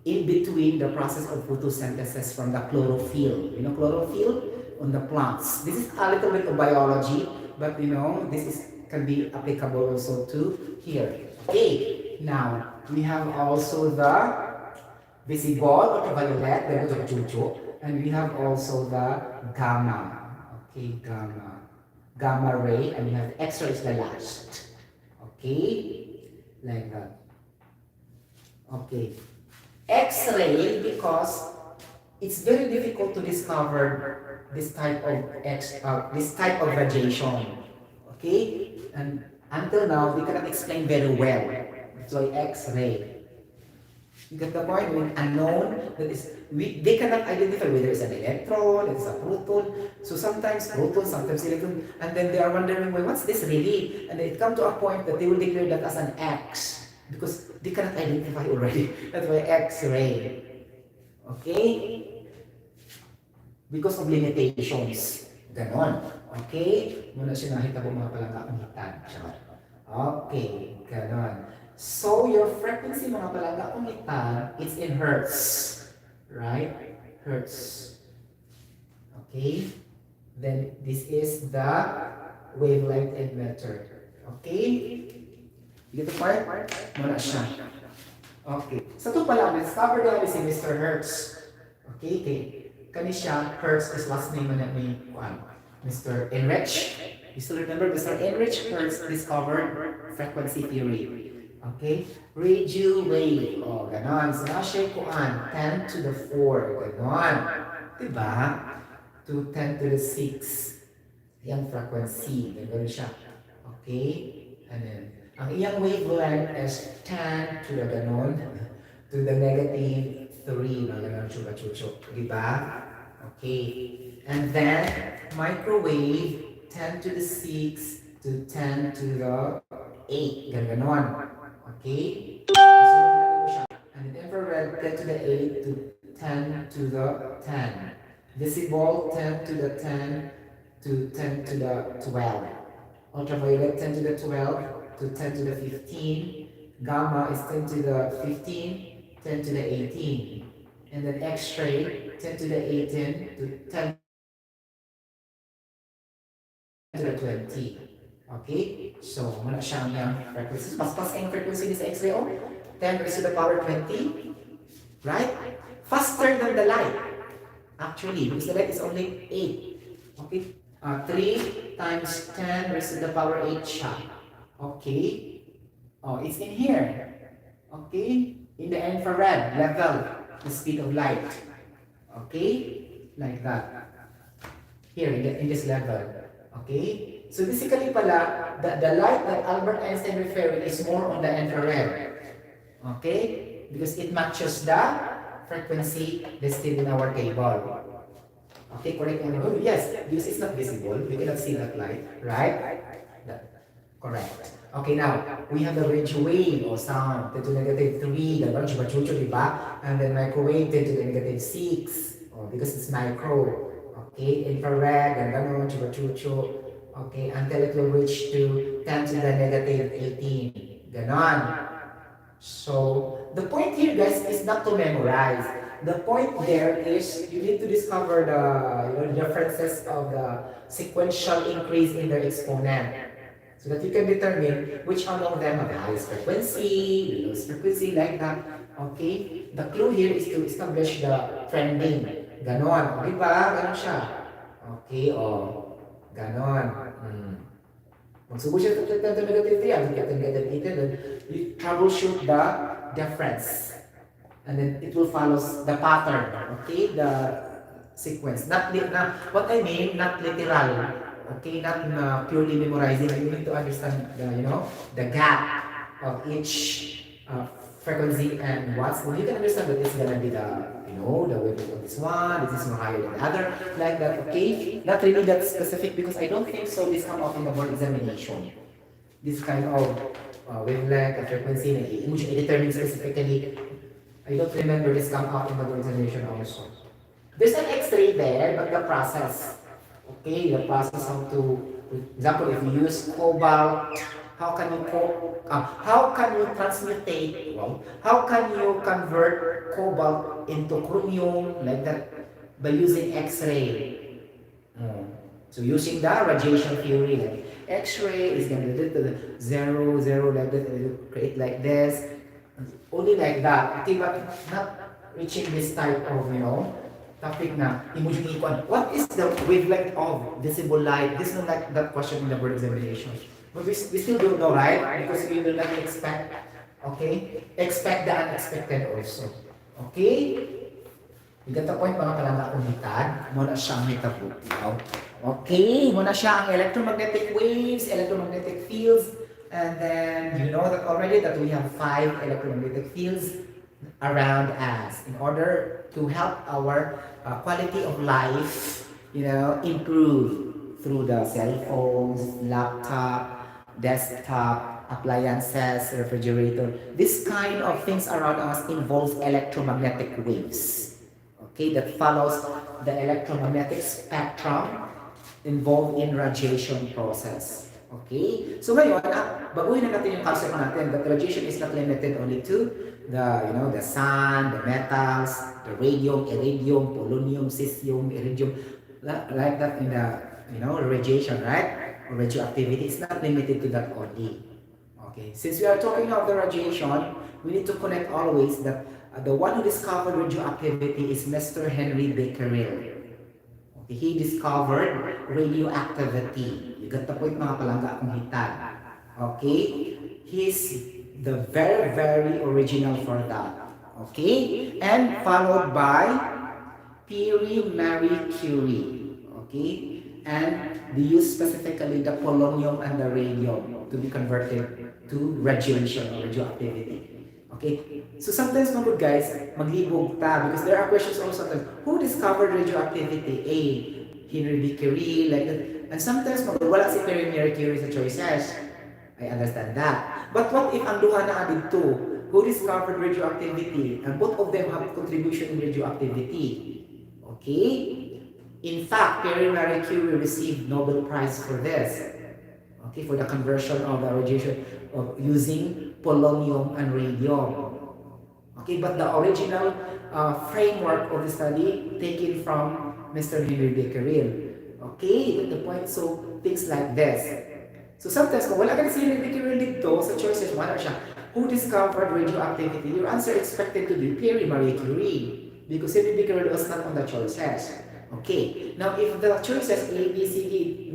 in between the process of photosynthesis from the chlorophyll. You know chlorophyll on the plants. This is a little bit of biology, but you know, this can be applicable also to here. Okay, now we have also the visible ultraviolet, and we have also the gamma. Okay, gamma ray, and we have X-ray is the last. Okay, like that. Okay, X-ray, because it's very difficult to discover this type of radiation. Okay, and until now we cannot explain very well. That's why X-ray. You get the point? When unknown, they cannot identify whether it's an electron, it's a proton. So sometimes proton, sometimes electron, and then they are wondering, well, what's this really? And it comes to a point that they will declare that as an X because they cannot identify already. That's why X-ray. Okay? Because of limitations. Ganon. Okay? Muna siya nakita po mga palangga-ungitan. Okay, ganon. So your frequency mga palangga-ungitan, it's in hertz. Right? Hertz. Okay? Then this is the wavelength emitter. Okay? You get the part? Muna siya. Okay. So ito pala, discover na si Mr. Hertz. Okay? Kani siya, Hertz is last name na may Mr. Enrich. You still remember Mr. Enrich Hertz discovered frequency theory. Okay? Radio wave. O, ganon. So na siya 10 to the 4. Ganon. Diba? To 10 to the 6. Yung frequency. Ganon siya. Okay? And then, ang iyang wavelength is 10 to the ganon, to the negative 3. Ganon, chupa-chuchok. Diba? Okay. And then, microwave, 10 to the 6 to 10 to the 8. Ganon. Okay? And then infrared, 10 to the 8 to 10 to the 10. Visible, 10 to the 10 to 10 to the 12. Ultraviolet, 10 to the 12 to 10 to the 15. Gamma is 10 to the 15, 10 to the 18. And then X-ray, 10 to the 18 to 10 to the 20. Okay? So, muna siya ang frequency. Pas ang frequency ni sa X-ray, 10 raised to the power 20. Right? Faster than the light. Actually, because the light is only 8. Okay? 3 times 10 raised to the power 8 siya. Okay? Oh, it's in here. Okay? In the infrared level, the speed of light. Okay? Like that. Here, in this level. Okay? So basically pala, the light that Albert Einstein referred is more on the infrared. Okay? Because it matches the frequency listed in our table. Okay, correct? Oh, yes, because it's not visible. We cannot see that light, right? Correct. Okay, now, we have the radio wave or sound, 10 to negative 3, gano'n, chupa-chucho, diba? And then microwave, 10 to the negative 6, because it's micro. Okay, infrared, gano'n, chupa-chucho. Okay, until it will reach to 10 to the negative 18, gano'n. So, the point here, guys, is not to memorize. The point there is you need to discover the differences of the sequential increase in their exponent so that you can determine which one of them have the highest frequency, the lowest frequency, like that. Okay? The clue here is to establish the trending. Ganon. O, diba? Ganon siya. Okay, o. Ganon. Magsubo siya sa negative 3, ang negative 8, then you troubleshoot the difference. And then it will follow the pattern, okay? The sequence. What I mean, not literal, okay? Not purely memorizing. You need to understand the gap of each frequency and watts. Well, you can understand that it's gonna be the wavelength of this one, this is more higher than the other, like that, okay? Not really that specific because I don't think so this come out in the board examination. This kind of wavelength and frequency, which I determine specifically. I don't remember this come out in the board examination also. There's an X-ray there, but the process, okay, the process how to, for example, if you use cobalt, how can you transmutate, how can you convert cobalt into chromium, like that, by using X-ray. So using the radiation theory, like X-ray is going to do the 0, 0, like that, and it will create like this. Only like that, okay, but not reaching this type of, topic na imagine ko, what is the wavelength of visible light? This is not like that question in the board examination. But we still don't know, right? Because we will not expect, okay? Expect the unexpected also. Okay? You got the point, mga palangga kumitad. Muna siyang hitabutiyaw. Okay, muna siya ang electromagnetic waves, electromagnetic fields, and then you know that already that we have 5 electromagnetic fields around us in order to help our quality of life, improve through the cell phones, laptop, desktop, appliances, refrigerator. This kind of things around us involves electromagnetic waves. Okay, that follows the electromagnetic spectrum involved in radiation process. Okay? So ngayon, baguhin na natin yung concept natin that radiation is not limited only to the sun, the metals, the radium, iridium, polonium, cesium, iridium, like that in the radiation, right? Or radioactivity. It's not limited to that only. Okay? Since we are talking about the radiation, we need to connect always that the one who discovered radioactivity is Mr. Henry Becquerel. Okay, he discovered radioactivity. You got the point, mga palangga akong hitag. Okay? He's the very, very original for that. Okay? And followed by Pierre Marie Curie. Okay? And they use specifically the polonium and the radium to be converted to radiation or radioactivity. Okay? So sometimes, mga good guys, maglibog ta because there are questions also sometimes, who discovered radioactivity? A. Henry Becquerel, like that. And sometimes, wala si Pierre Marie Curie sa choices. I understand that. But what if ang duha na dito, who discovered radioactivity, and both of them have contribution in radioactivity? Okay? In fact, Pierre Marie Curie received Nobel Prize for this. Okay, for the conversion of the radiation of using polonium and radium. Okay, but the original framework of the study taken from Mr. Henry Becquerel. Okay, the point, so things like this. So sometimes, kung wala ka na si Henry Becquerel dito, sa choices, wala siya, who discovered radioactivity? Your answer expected to be Pierre Marie Curie. Because Henry Becquerel was not on the choices. Okay. Now, if the choices A, B, C, D,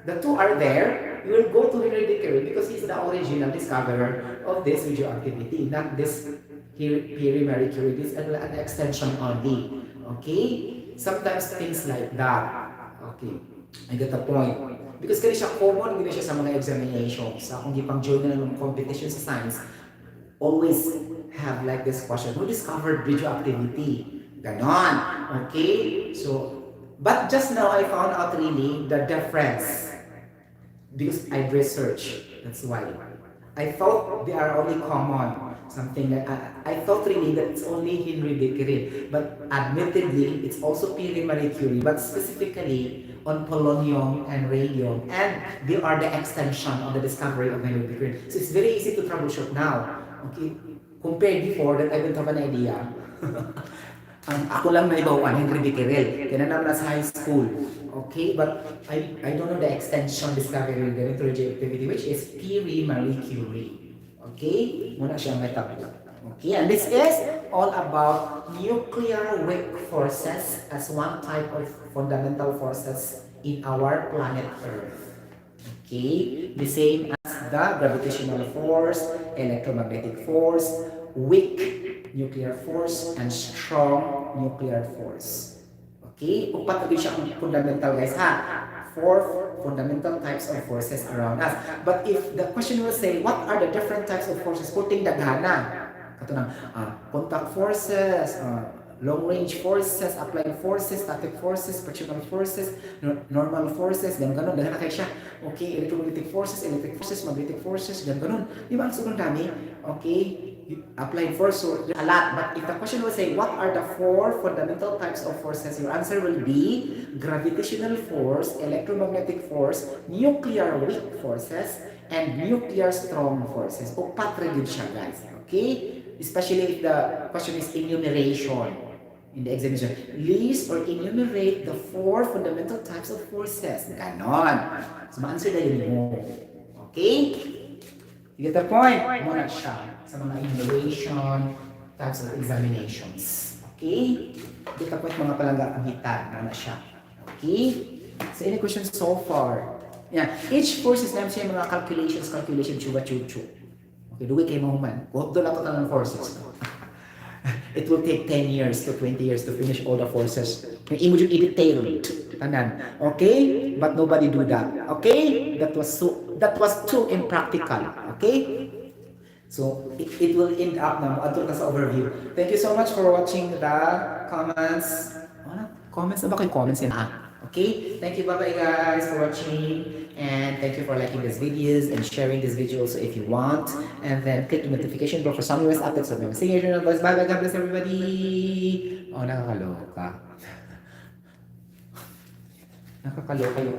the two are there, you will go to Henry Becquerel because he's the original discoverer of this radioactivity, not this Pierre Marie Curie. This is an extension only. Okay? Sometimes things like that. Okay. I get the point. Because kaya siya common, gina siya sa mga examinations. Sa kung di pang journal ng competition sa science, always have like this question, who discovered radioactivity? Ganon. Okay? So, but just now I found out really the difference. Because I researched. That's why. I thought they are only common. Something like, I thought really that it's only Henry Becquerel. But admittedly, it's also Pierre Marie Curie. But specifically on polonium and radium. And they are the extension of the discovery of Henry Becquerel. So it's very easy to troubleshoot now. Okay? Compared before that I don't have an idea. Ako lang na ibawan, Henry Becquerel. Kaya na sa high school. Okay, but I don't know the extension discovery of the radioactivity, which is Pierre Marie Curie. Okay, muna siyang metabol. Okay, and this is all about nuclear weak forces as one type of fundamental forces in our planet Earth. Okay, the same as the gravitational force, electromagnetic force, weak nuclear force, and strong nuclear force. Okay, upat na siya ang fundamental guys ha. Four fundamental types of forces around us. But if the question will say, what are the different types of forces? Puting daghana. Kato ng contact forces, long range forces, applied forces, static forces, frictional forces, normal forces, ganun, dahil na kayo siya. Okay, electromagnetic forces, electric forces, magnetic forces, ganun. Di ba ang sunod dami? Okay, applied force, so there's a lot. But if the question will say, what are the four fundamental types of forces? Your answer will be gravitational force, electromagnetic force, nuclear weak forces, and nuclear strong forces. Upat rin yun siya guys. Okay? Especially if the question is enumeration in the examination. List or enumerate the four fundamental types of forces. Ganon. So, ma-answer na yun mo. Okay? You get the point? Muna siya sa mga enumeration types of examinations. Okay? Get the point mga palangga kahitan. Muna siya. Okay? So, any questions so far? Yeah. Each force is namin siya mga calculation, chuba-chuchu. Okay, duwi kayo mahuman. Kuhap doon ako ng forces. It will take 10 years to 20 years to finish all the forces. Yung imo yung i-detail. Tanan. Okay? But nobody do that. Okay? That was too impractical. Okay? So, it will end up na mo. Ato na sa overview. Thank you so much for watching the comments. Comments na ba kayo? Comments yan. Okay? Thank you. Bye-bye guys for watching. And thank you for liking these videos and sharing this video also if you want. And then click the notification bell for some newest updates of my signature numbers. Bye-bye. God bless everybody. Oh, nakakaloka. Nakakaloka yung